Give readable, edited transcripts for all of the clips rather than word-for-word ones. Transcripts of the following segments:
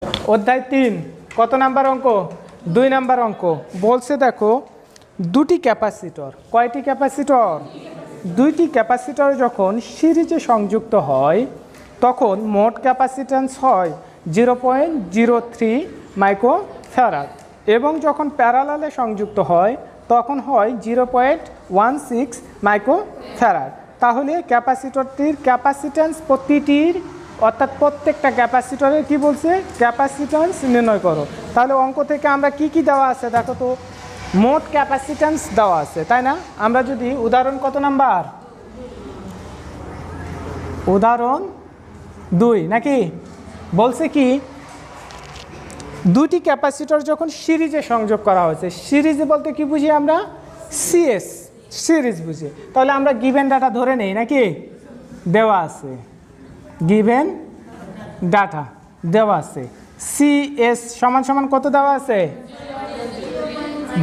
অধ্যায় 3 কত নাম্বার অঙ্ক? 2 নাম্বার অঙ্ক। বলছে দেখো দুটি ক্যাপাসিটর, কয়টি ক্যাপাসিটর? দুইটি ক্যাপাসিটর যখন সিরিজে সংযুক্ত হয় তখন মোট ক্যাপাসিট্যান্স হয় 0.03 মাইক্রোফ্যারাড এবং যখন প্যারালালে সংযুক্ত হয় তখন হয় 0.16 মাইক্রোফ্যারাড। তাহলে ক্যাপাসিটরটির ক্যাপাসিট্যান্স প্রতিটির অর্থাৎ প্রত্যেকটা ক্যাপাসিটরের কি বলছে? ক্যাপাসিট্যান্স নির্ণয় করো। তাহলে অঙ্ক থেকে আমরা কি কি দেওয়া আছে দেখো তো, মোট ক্যাপাসিট্যান্স দেওয়া আছে, তাই না? আমরা যদি উদাহরণ কত নাম্বার? উদাহরণ 2 নাকি? বলছে কি দুটি ক্যাপাসিটর যখন সিরিজে সংযোগ করা হয়েছে, সিরিজে বলতে কি বুঝি আমরা? সিএস, সিরিজ বুঝি। তাহলে আমরা গিভেন ডাটা ধরে নেই নাকি? দেওয়া আছে, গিভেন ডাটা দেওয়া আছে। সিএস সমান সমান কত দেওয়া আছে?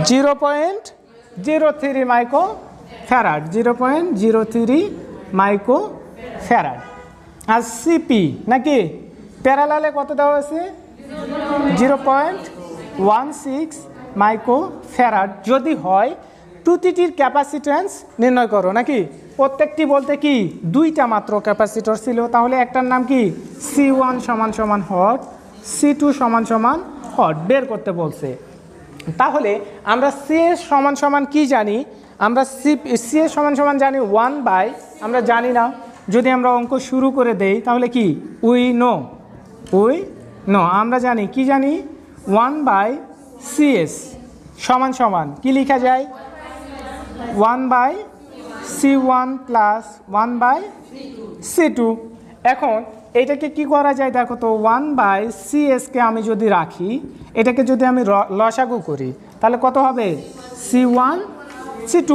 0.03 মাইক্রোফ্যারাড, 0.03 মাইক্রোফ্যারাড। আর সিপি নাকি প্যারালালে কত দেওয়া আছে? 0.16 মাইক্রোফ্যারাড যদি হয় প্রতিটির ক্যাপাসিট্যান্স নির্ণয় করো নাকি? প্রত্যেকটি বলতে কি দুইটা মাত্র ক্যাপাসিটর ছিল, তাহলে একটার নাম কি? C1 সমান সমান হট, C2 সমান সমান হট বের করতে বলছে। তাহলে আমরা সিএস সমান সমান কি জানি? আমরা সিএস সমান সমান জানি 1 বাই, আমরা জানি না, যদি আমরা অঙ্ক শুরু করে দেই তাহলে কি উই নো আমরা জানি, কি জানি? 1 বাই সিএস সমান সমান কি লেখা যায়? 1 by C1 plus 1 by C2। এখন এটাকে কি করা যায় দেখো তো, 1 বাই সিএসকে আমি যদি রাখি, এটাকে যদি আমি লসাগু করি তাহলে কত হবে? C1 C2,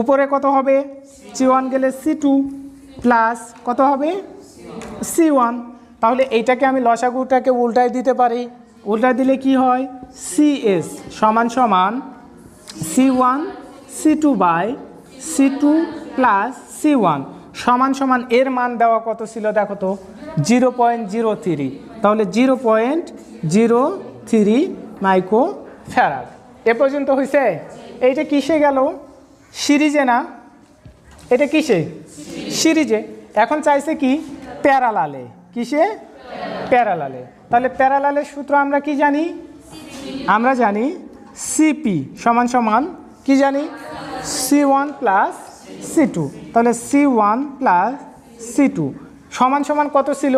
উপরে কত হবে? C1 গেলে C2 প্লাস কত হবে? C1। তাহলে এইটাকে আমি লসাগুটাকে উল্টায় দিতে পারি, উল্টায় দিলে কি হয়? সিএস সমান সমান C1 C2 by C2 plus C1 সমান সমান এর মান দেওয়া কত ছিল দেখো তো? 0.03। তাহলে 0.03 মাইক্রোফ্যারাড। এ পর্যন্ত হয়েছে? এইটা কিসে গেল? সিরিজে না? এটা কিসে? সিরিজে। এখন চাইছে কি? প্যারালালে। কিসে? প্যারালালে। তাহলে প্যারালালের সূত্র আমরা কি জানি? আমরা জানি সিপি সমান সমান কি জানি? C1 plus C2। তাহলে C1 প্লাস C2 সমান সমান কত ছিল?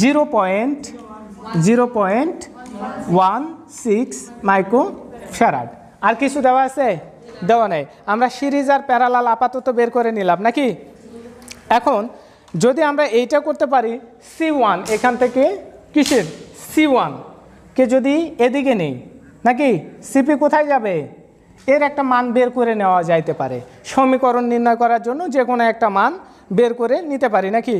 0.16 মাইক্রোফ্যারাড। আর কিছু দেওয়া আছে? দেওয়া নেই। আমরা সিরিজ আর প্যারালাল আপাতত বের করে নিলাম নাকি? এখন যদি আমরা এইটা করতে পারি, C1 এখান থেকে কিসের? C1 কে যদি এদিকে নেই নাকি, সিপি কোথায় যাবে? এর একটা মান বের করে নেওয়া যাইতে পারে। সমীকরণ নির্ণয় করার জন্য যে কোনো একটা মান বের করে নিতে পারি নাকি?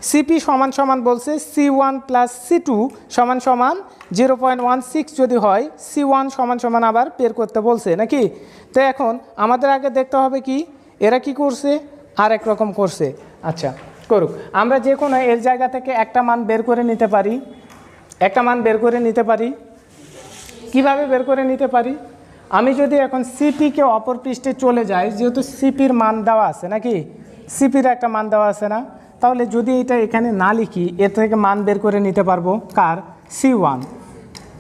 সিপি সমান সমান বলছে C1 প্লাস C2 সমান সমান 0.16 যদি হয়, C1 সমান সমান আবার বের করতে বলছে নাকি? তো এখন আমাদের আগে দেখতে হবে কি এরা কি করছে, আর এক রকম করছে। আচ্ছা করুক, আমরা যে কোনো এর জায়গা থেকে একটা মান বের করে নিতে পারি। একটা মান বের করে নিতে পারি। কিভাবে বের করে নিতে পারি? আমি যদি এখন সিপিকে অপর পৃষ্ঠে চলে যাই, যেহেতু সিপির মান দেওয়া আছে নাকি, সিপির একটা মান দেওয়া আছে না, তাহলে যদি এটা এখানে না লিখি, এর থেকে মান বের করে নিতে পারবো কার? C1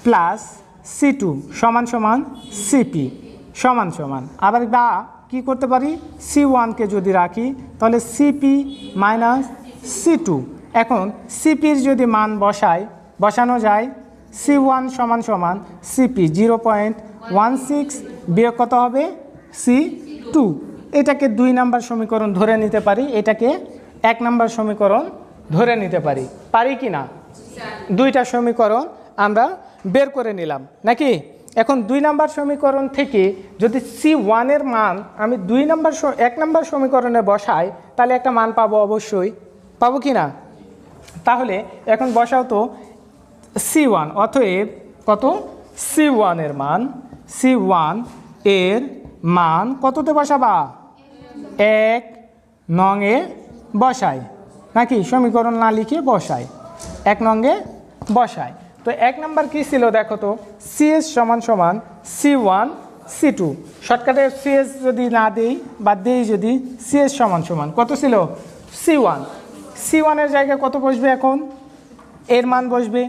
প্লাস C2 সমান সমান সিপি সমান সমান, আবার বা কি করতে পারি? C1কে যদি রাখি তাহলে সিপি মাইনাস C2। এখন সিপির যদি মান বসানো যায়, C1 সমান সমান সিপি 0.16 বিয়োগ কত হবে? C2। এটাকে 2 নাম্বার সমীকরণ ধরে নিতে পারি, এটাকে 1 নাম্বার সমীকরণ ধরে নিতে পারি। পারি কি না? দুইটা সমীকরণ আমরা বের করে নিলাম নাকি? এখন 2 নাম্বার সমীকরণ থেকে যদি C1 এর মান আমি 1 নাম্বার সমীকরণে বসাই তাহলে একটা মান পাবো, অবশ্যই পাবো কি না? তাহলে এখন বসাও তো C1, অতএব কত? C1 এর মান, C1 এর মান কততে বসাবা? 1 নং এ বসাই নাকি? সমীকরণ না লিখে বসাই, 1 নং এ বসাই। তো 1 নাম্বার কী ছিল দেখো তো, সিএস সমান সমান C1 C2, শর্টকাটে সিএস যদি না দিই বা দিই যদি, সিএস সমান সমান কত ছিল C1, C1-এর জায়গায় কত বসবে এখন, এর মান বসবে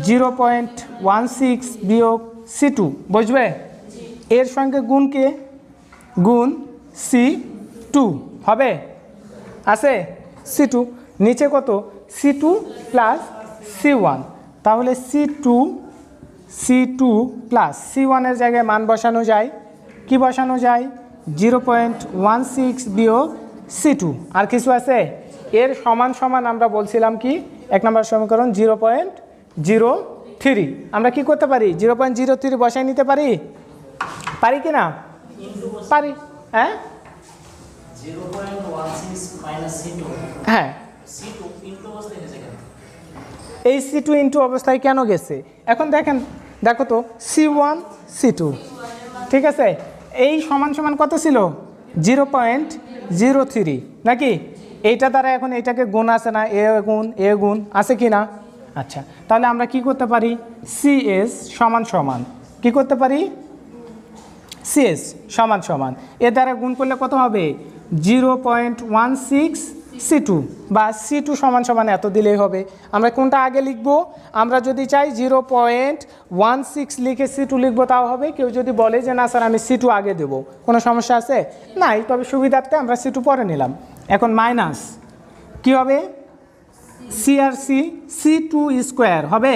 0.16 বিয়োগ C2 বসবে, এর সঙ্গে গুণকে গুণ C2 হবে, আছে C2, নিচে কত C2 প্লাস C1, তাহলে C2 প্লাস C1-এর জায়গায় মান বসানো যায়, কি বসানো যায় 0.16 বিয়োগ C2, আর কিছু আছে, এর সমান সমান আমরা বলছিলাম কি 1 নম্বর সমীকরণ 0.03, আমরা কি করতে পারি 0.03 বসাই নিতে পারি, পারি কি না পারি, হ্যাঁ হ্যাঁ এই C2 ইন্টু অবস্থায় কেন গেছে, এখন দেখেন দেখো তো C1 C2, ঠিক আছে, এই সমান সমান কত ছিল 0.03 নাকি, এইটা দ্বারা এখন এইটাকে গুণ আছে না, এ গুণ আছে কি না, আচ্ছা তাহলে আমরা কি করতে পারি CS সমান সমান কি করতে পারি, CS সমান সমান এর দ্বারা গুণ করলে কত হবে 0.16 C2 বা C2 সমান সমান এত দিলেই হবে। আমরা কোনটা আগে লিখব, আমরা যদি চাই 0.16 লিখে C2 লিখব তাও হবে, কেউ যদি বলে যে না স্যার আমি C2 আগে দেব, কোনো সমস্যা আছে নাই, তবে সুবিধার্থে আমরা C2 পরে নিলাম। এখন মাইনাস কি হবে C আর C2 স্কোয়ার হবে,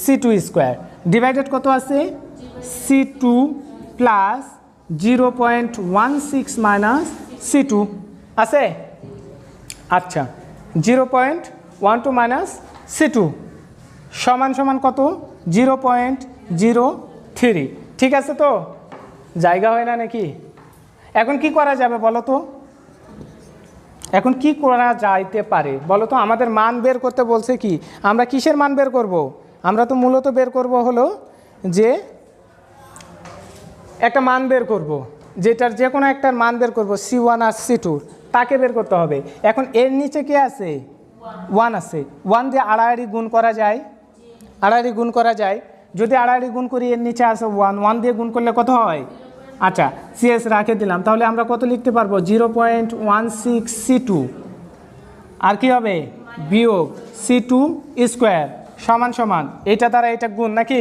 C2 স্কোয়ার ডিভাইডেড কত আছে C2 প্লাস 0.16 মাইনাস C2 আছে, আচ্ছা 0.12 মাইনাস C2 সমান সমান কত 0.03, ঠিক আছে তো, জায়গা হয় না নাকি, এখন কি করা যাবে বলো তো, এখন কি করা যাইতে পারে বলো তো, আমাদের মান বের করতে বলছে কি, আমরা কিসের মান বের করব, আমরা তো মূলত বের করব হলো যে একটা মান বের করব, যেটার যে কোনো একটার মান বের করব C1 আর C2, তাকে বের করতে হবে। এখন এর নিচে কি আছে 1 আছে, 1 দিয়ে আড়াআড়ি গুণ করা যায়, আড়াআড়ি গুণ করা যায়, যদি আড়াআড়ি গুণ করি এর নিচে আছে 1 দিয়ে গুণ করলে কত হয়, আচ্ছা CS রাখে দিলাম, তাহলে আমরা কত লিখতে পারবো 0.16 C2 আর কি হবে বিয়োগ C2 স্কোয়ার সমান সমান এটা দ্বারা এটা গুণ নাকি,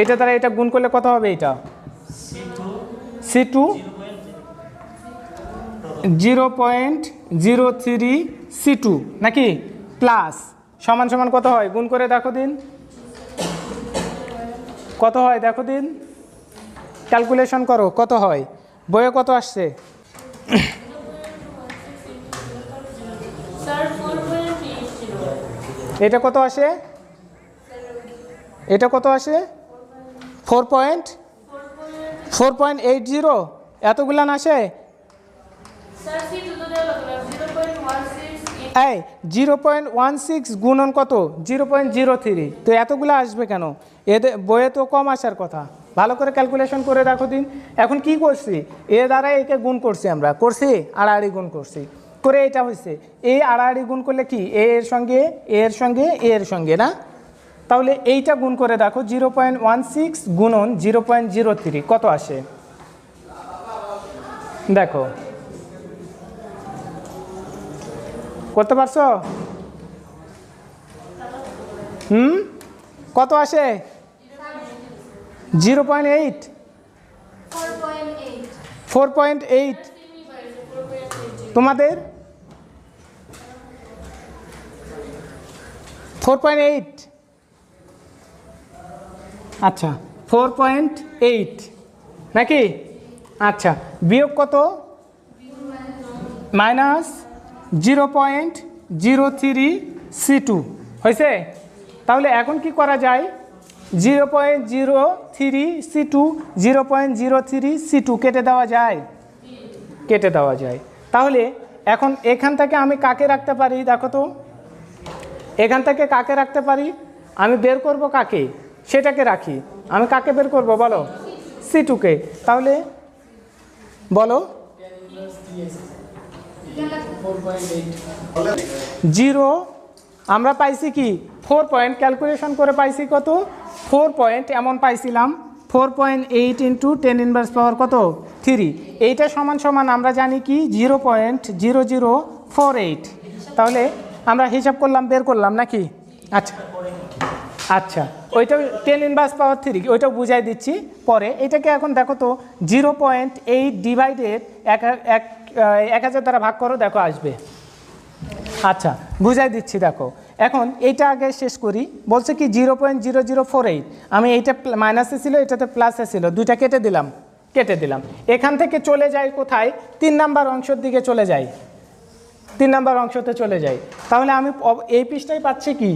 এটা দ্বারা এটা গুণ করলে কত হবে, এটা C2 0.03 C2 নাকি, প্লাস সমান সমান কত হয় গুণ করে দেখো দিন, কত হয় দেখো দিন, ক্যালকুলেশন করো কত হয়, বইয়ে কত আসছে, এটা কত আসে, এটা কত আসে 4.80, এতগুলান আসে, এই 0.16 গুণন কত 0.03, তো এতগুলো আসবে কেন, এদের বইয়ে তো কম আসার কথা, ভালো করে ক্যালকুলেশন করে দেখো দিন। এখন কি করছি, এ দ্বারা একে গুণ করছি, আমরা করছি আড়াআড়ি গুণ করছি, করে এটা হয়েছে, এই আড়াআড়ি গুণ করলে কি এর সঙ্গে এর সঙ্গে এর সঙ্গে না, তাহলে এইটা গুণ করে দেখো 0.16 গুণন 0.03 কত আসে দেখো, করতে পারছো, কত আসে 0.8 4.8 তোমাদের 4.8, আচ্ছা 4.8 নাকি, আচ্ছা বিয়োগ কত মাইনাস 0.03 C2 হয়েছে, তাহলে এখন কি করা যায় 0.03 C2 0.03 C2 কেটে দেওয়া যায়, কেটে দেওয়া যায়, তাহলে এখন এখান থেকে আমি কাকে রাখতে পারি দেখো তো, এখান থেকে কাকে রাখতে পারি, আমি বের করব কাকে, সেটাকে রাখি, আমি কাকে বের করব বলো C2কে, তাহলে বলো 0 আমরা পাইছি কি 4 পয়েন্ট, ক্যালকুলেশন করে পাইছি কত 4 পয়েন্ট, এমন পাইছিলাম 4.8 ইন্টু 10 ইনভার্স পাওয়ার কত 3। এইটা সমান সমান আমরা জানি কি 0.0048। তাহলে আমরা হিসাব করলাম, বের করলাম নাকি? আচ্ছা আচ্ছা, ওইটাও 10 ইনভার্স পাওয়ার 3, ওইটাও বুঝাই দিচ্ছি পরে। এটাকে এখন দেখো তো 0.8 ডিভাইডেড 1000 দ্বারা ভাগ করো, দেখো আসবে। আচ্ছা বুঝাই দিচ্ছি, দেখো এখন এইটা আগে শেষ করি। বলছে কি 0.0048, আমি এইটা মাইনাসে ছিল, এটাতে প্লাসে ছিল, দুইটা কেটে দিলাম। এখান থেকে চলে যাই কোথায়? 3 নাম্বার অংশের দিকে চলে যাই, 3 নাম্বার অংশতে চলে যাই। তাহলে আমি এই পৃষ্ঠায় পাচ্ছি কি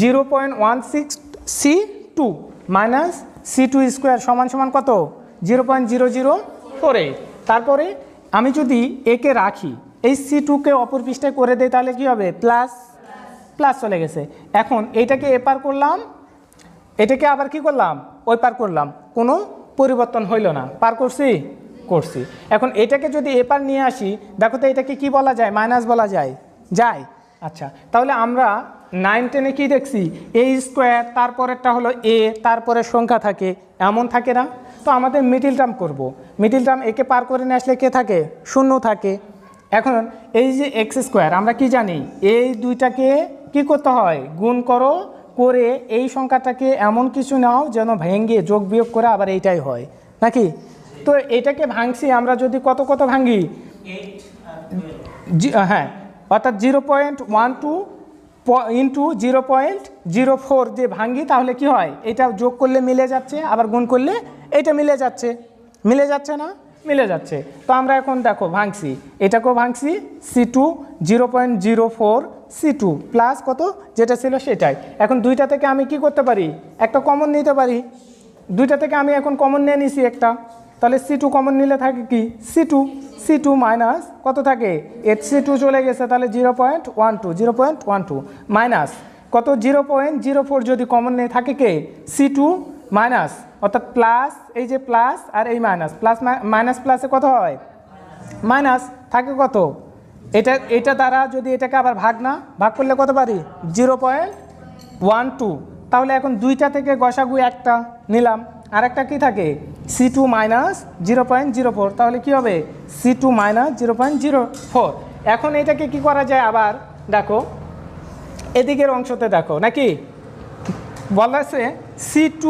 0.16C2 মাইনাস C2 স্কোয়ার সমান সমান কত 0.0048। তারপরে আমি যদি একে রাখি, এই C2কে অপর পৃষ্ঠায় করে দেয়, তাহলে কি হবে? প্লাস চলে গেছে। এখন এইটাকে এপার করলাম, এটাকে আবার কি করলাম? ওই পার করলাম, কোনো পরিবর্তন হইল না। পার করছি। এখন এটাকে যদি এপার নিয়ে আসি, দেখো তো এটাকে কি বলা যায়? মাইনাস বলা যায়। আচ্ছা, তাহলে আমরা 9 10-এ কী দেখছি? এ স্কোয়ার, তারপরেরটা হলো এ, তারপরে সংখ্যা থাকে, এমন থাকে না? তো আমাদের মিডিল টার্ম করব। মিডিল টার্ম একে পার করে নিয়ে আসলে কে থাকে? 0 থাকে। এখন এই যে এক্স স্কোয়ার, আমরা কি জানি? এই দুইটাকে কি করতে হয়? গুণ করে এই সংখ্যাটাকে এমন কিছু নাও যেন ভেঙে যোগ বিয়োগ করে আবার এইটাই হয় নাকি? তো এটাকে ভাঙছি আমরা, যদি কত ভাঙি? হ্যাঁ, অর্থাৎ 0.12 ইন্টু 0.04 দিয়ে ভাঙি, তাহলে কি হয়? এটা যোগ করলে মিলে যাচ্ছে, আবার গুণ করলে এটা মিলে যাচ্ছে না? মিলে যাচ্ছে। তো আমরা এখন দেখো ভাঙছি, এটাকেও ভাঙছি, C2 0.04 C2 প্লাস কত যেটা ছিল সেটাই। এখন দুইটা থেকে আমি কি করতে পারি? একটা কমন নিতে পারি। দুইটা থেকে আমি এখন কমন নিয়ে নিছি একটা, তাহলে C2 কমন নিলে থাকে কি C2 মাইনাস কত থাকে? C2 চলে গেছে, তাহলে 0.12 মাইনাস কত 0.04 যদি কমন নিয়ে থাকে কে? C2 মাইনাস, অর্থাৎ প্লাস, এই যে প্লাস আর এই মাইনাস, প্লাস মাইনাস প্লাসে কত হয়? মাইনাস থাকে কত? এটা দ্বারা যদি এটাকে আবার ভাগ করলে কত পারি? 0.12। তাহলে এখন দুইটা থেকে গসাগু একটা নিলাম, আর একটা কী থাকে? C2 মাইনাস 0.04, তাহলে কি হবে? C2 minus 0.04। এখন এটাকে কি করা যায়? আবার দেখো এদিকের অংশতে দেখো নাকি বলা আছে C2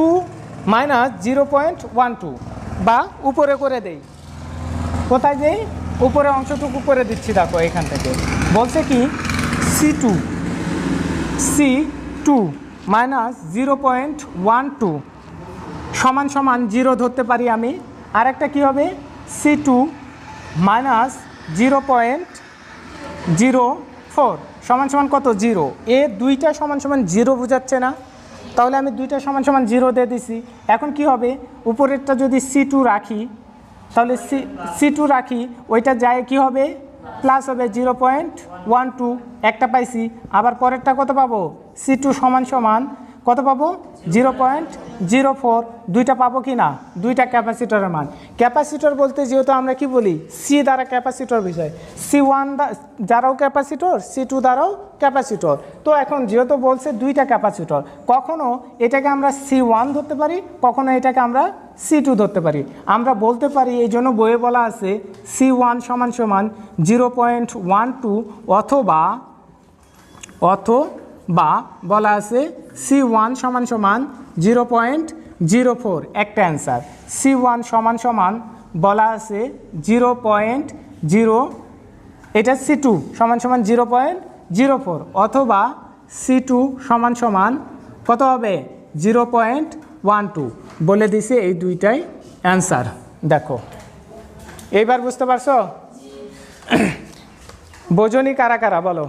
মাইনাস 0.12, বা উপরে করে দেই। কোথায় দেই? উপরে অংশটুকু করে দিচ্ছি। দেখো এখান থেকে বলছে কি C2 মাইনাস 0.12 সমান সমান 0 ধরতে পারি আমি। আর একটা কী হবে? C2 মাইনাস 0.04 সমান সমান কত? 0। এ দুইটা সমান সমান 0 বোঝাচ্ছে না? তাহলে আমি দুইটা সমান সমান 0 দিয়ে দিছি। এখন কি হবে? উপরেরটা যদি C2 রাখি, তাহলে C2 রাখি, ওইটা যায় কি হবে? প্লাস হবে 0.12, একটা পাইছি। আবার পরেরটা কত পাবো? C2 সমান সমান কত পাবো? 0.04। দুইটা পাবো কি না? দুইটা ক্যাপাসিটরের মান। ক্যাপাসিটর বলতে যেহেতু আমরা কি বলি, সি দ্বারা ক্যাপাসিটর বিষয়, C1 দ্বারাও ক্যাপাসিটর, C2 দ্বারাও ক্যাপাসিটর। তো এখন যেহেতু বলছে দুইটা ক্যাপাসিটর, কখনো এটাকে আমরা C1 ধরতে পারি, কখনো এটাকে আমরা C2 ধরতে পারি। আমরা বলতে পারি, এই জন্য বইয়ে বলা আছে C1 সমান সমান 0.12 অথবা বলা আছে C1 সমান সমান 0.04, একটা অ্যান্সার। C1 সমান সমান বলা আছে 0.0, এটা C2 সমান সমান 0.04, অথবা C2 সমান সমান কত হবে? 0.12 বলে দিছে। এই দুইটাই অ্যান্সার। দেখো এইবার বুঝতে পারছো? বোঝনি কারা কারা বলো?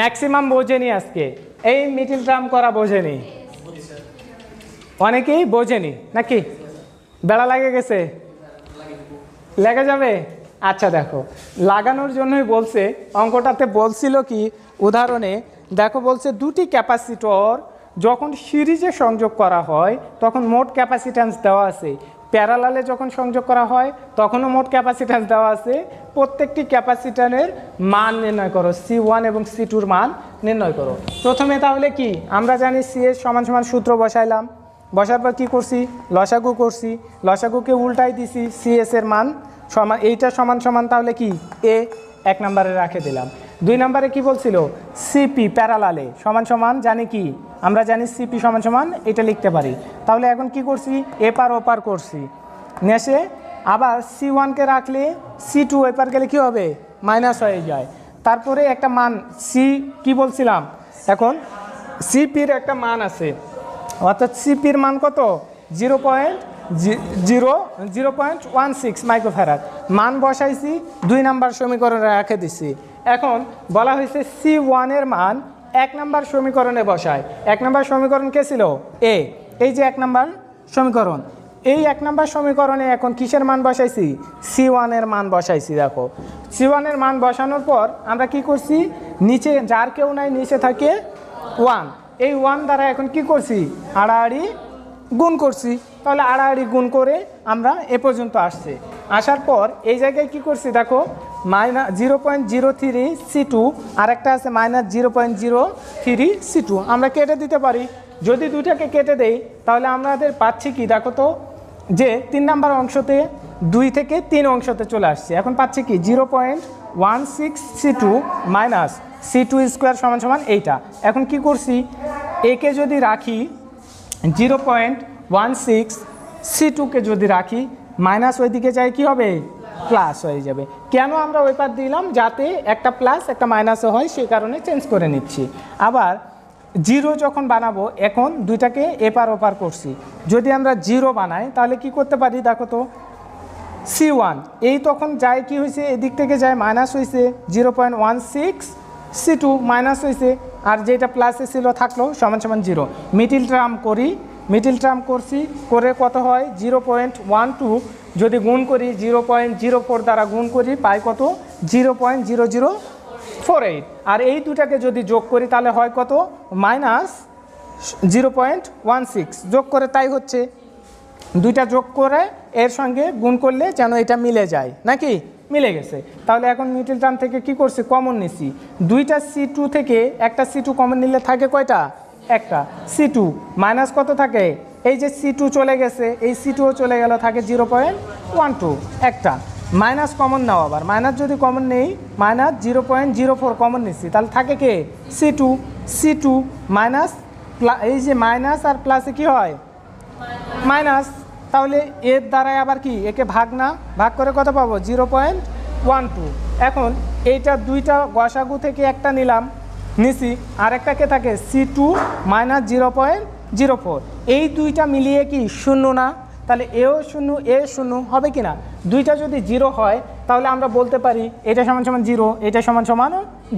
ম্যাক্সিমাম বোঝেনি আজকে, এই মিডিল টার্ম করা বোঝেনি, অনেকেই বোঝেনি নাকি? বেড়া লাগে গেছে, লেগে যাবে। আচ্ছা দেখো, লাগানোর জন্যই বলছে। অঙ্কটাতে বলছিল কি উদাহরণে, দেখো বলছে দুটি ক্যাপাসিটর যখন সিরিজে সংযোগ করা হয় তখন মোট ক্যাপাসিট্যান্স দেওয়া আছে প্যারালালে যখন সংযোগ করা হয় তখনও মোট ক্যাপাসিট্যান্স দেওয়া আছে। প্রত্যেকটি ক্যাপাসিটরের মান নির্ণয় করো, C1 এবং C2-র মান নির্ণয় করো। প্রথমে তাহলে কি আমরা জানি CS সমান সমান সূত্র বসাইলাম, বসার পর কী করছি, লসাগু করছি, লসাগুকে উল্টাই দিছি, CS-এর মান সমান, এইটা সমান সমান তাহলে কি A 1 নম্বরে রাখে দিলাম। 2 নম্বরে কি বলছিল, CP প্যারালালে সমান সমান জানি কি, আমরা জানি CP সমান সমান এটা লিখতে পারি। তাহলে এখন কি করছি, এপার ওপার করছি, নেশে আবার C1-কে রাখলে C2 এপার গেলে কি হবে, মাইনাস হয়ে যায়। তারপরে একটা মান সি কি বলছিলাম, এখন CP-র একটা মান আছে, অর্থাৎ CP-র মান কত, 0.16 মাইক্রোফ্যারাড মান বসাইছি, 2 নম্বর সমীকরণে রেখে দিছি। এখন বলা হয়েছে C1-এর মান 1 নম্বর সমীকরণে বসায়। 1 নম্বর সমীকরণ কে ছিল, A, এই যে 1 নম্বর সমীকরণ, এই 1 নম্বর সমীকরণে এখন কিসের মান বসাইছি, C1-এর মান বসাইছি। দেখো C1-এর মান বসানোর পর আমরা কি করছি, নিচে যার কেউ নাই নিচে থাকে 1, এই 1 দ্বারা এখন কি করছি, আড়াআড়ি গুণ করছি। তাহলে আড়াআড়ি গুণ করে আমরা এ পর্যন্ত আসছি। আসার পর এই জায়গায় কি করছি, দেখো -0.03 C2 আর একটা আছে -0.03 C2, আমরা কেটে দিতে পারি। যদি দুইটাকে কেটে দেই তাহলে আমাদের পাচ্ছি কি, দেখো তো যে 3 নম্বর অংশতে 2 থেকে 3 অংশতে চলে আসছে। এখন পাচ্ছি কি 0.16 C2 মাইনাস C2 স্কোয়ার সমান সমান এইটা। এখন কি করছি, একে যদি রাখি 0.16, C2-কে যদি রাখি মাইনাস ওইদিকে যাই কি হবে, প্লাস হয়ে যাবে। কেন আমরা ওই পার দিলাম, যাতে একটা প্লাস একটা মাইনাসও হয়, সেই কারণে চেঞ্জ করে নিচ্ছি। আবার 0 যখন বানাবো, এখন দুইটাকে এপার ওপার করছি, যদি আমরা 0 বানাই তাহলে কি করতে পারি, দেখো তো C1 এই তখন যায় কি হয়েছে, এদিক থেকে যায় মাইনাস হয়েছে, 0.16 C2 মাইনাস হয়েছে, আর যেটা প্লাসে ছিল থাকলো সমান সমান 0। মিডিল টার্ম করি, মিডিল টার্ম করছি, করে কত হয় 0.12, যদি গুণ করি 0.04 দ্বারা গুণ করি পাই কত, 0.0048, আর এই দুটাকে যদি যোগ করি তাহলে হয় কত, -0.16 যোগ করে তাই হচ্ছে। দুইটা যোগ করে এর সঙ্গে গুণ করলে যেন এটা মিলে যায়, নাকি মিলে গেছে। তাহলে এখন মিডল টার্ম থেকে কি করছি, কমন নিছি, দুইটা C2 থেকে একটা C2 কমন নিলে থাকে কয়টা, একটা C2 মাইনাস কত থাকে, এই যে C2 চলে গেছে, এই C2ও চলে গেল, থাকে 0.12, একটা মাইনাস কমন নাও, আবার মাইনাস যদি কমন নেই -0.04 কমন নিচ্ছি, তাহলে থাকে কে C2 মাইনাস, এই যে মাইনাস আর প্লাসে কি হয় মাইনাস, তাহলে এর দ্বারাই আবার কি, একে ভাগ না, ভাগ করে কত পাবো 0.12। এখন এইটা দুইটা গসাগু থেকে একটা নিলাম, নিছি, আরেকটাকে থাকে C2 মাইনাস 0.04, এই দুইটা মিলিয়ে কি শূন্য না, তাহলে এও শূন্য এ শূন্য হবে কি না, দুইটা যদি 0 হয় তাহলে আমরা বলতে পারি এটা সমান সমান 0, এটা সমান সমান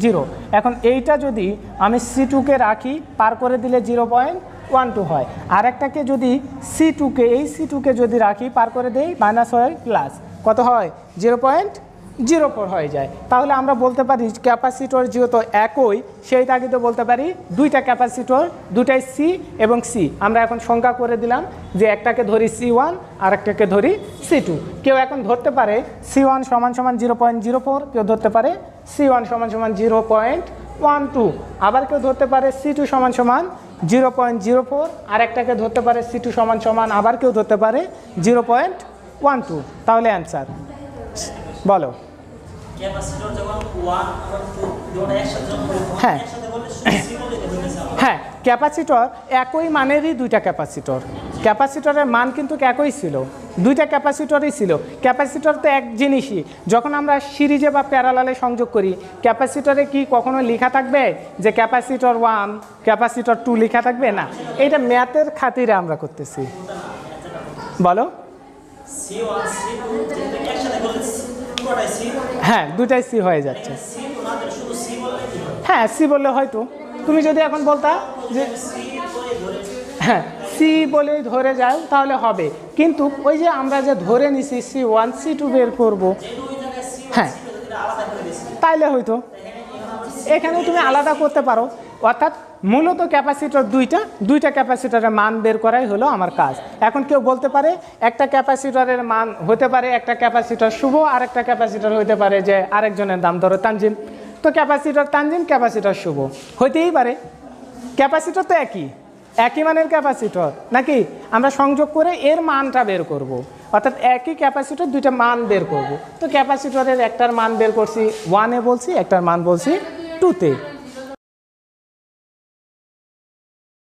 0। এখন এইটা যদি আমি C2-কে রাখি, পার করে দিলে 0.12 হয়, আর একটাকে যদি C2-কে, এই C2-কে যদি রাখি পার করে দেই মাইনাস হয় প্লাস, কত হয় 0.04 হয়ে যায়। তাহলে আমরা বলতে পারি ক্যাপাসিটর যেহেতু একই, সেই তাগিদে বলতে পারি দুইটা ক্যাপাসিটর, দুটাই C এবং C। আমরা এখন সংখ্যা করে দিলাম যে একটাকে ধরি C1 আর একটাকে ধরি C2। কেউ এখন ধরতে পারে C1 সমান সমান 0.04, কেউ ধরতে পারে C1 সমান সমান 0.12, আবার কেউ ধরতে পারে C2 সমান সমান 0.04, আর একটাকে ধরতে পারে C2 সমান সমান, আবার কেউ ধরতে পারে 0.12। তাহলে অ্যান্সার বলো, হ্যাঁ হ্যাঁ, ক্যাপাসিটর একই মানেরই দুইটা ক্যাপাসিটর, ক্যাপাসিটরের মান কিন্তু একই ছিল, দুইটা ক্যাপাসিটরই ছিল। ক্যাপাসিটর তো এক জিনিসই, যখন আমরা সিরিজে বা প্যারালালে সংযোগ করি, ক্যাপাসিটরে কি কখনো লেখা থাকবে যে ক্যাপাসিটর 1 ক্যাপাসিটর 2 লেখা থাকবে না, এটা ম্যাথের খাতিরে আমরা করতেছি। বলো, হ্যাঁ দুটাই C হয়ে যাচ্ছে, হ্যাঁ C বললে হয়তো, তুমি যদি এখন বলতা যে হ্যাঁ C বলেই ধরে যাও তাহলে হবে, কিন্তু ওই যে আমরা যে ধরে নিছি C1 C2 বের করব, হ্যাঁ তাইলে হয়তো এখানে তুমি আলাদা করতে পারো, অর্থাৎ মূলত ক্যাপাসিটর দুইটা ক্যাপাসিটরের মান বের করাই হলো আমার কাজ। এখন কেউ বলতে পারে একটা ক্যাপাসিটরের মান হতে পারে একটা ক্যাপাসিটর শুভ, আর একটা ক্যাপাসিটর হতে পারে যে আরেকজনের নাম ধরো তানজিম, তো ক্যাপাসিটর তানজিম ক্যাপাসিটর শুভ হইতেই পারে। ক্যাপাসিটর তো একই মানের ক্যাপাসিটর নাকি, আমরা সংযোগ করে এর মানটা বের করব। অর্থাৎ একই ক্যাপাসিটর দুইটা মান বের করব। তো ক্যাপাসিটরের একটার মান বের করছি 1-এ বলছি, একটার মান বলছি 2-তে।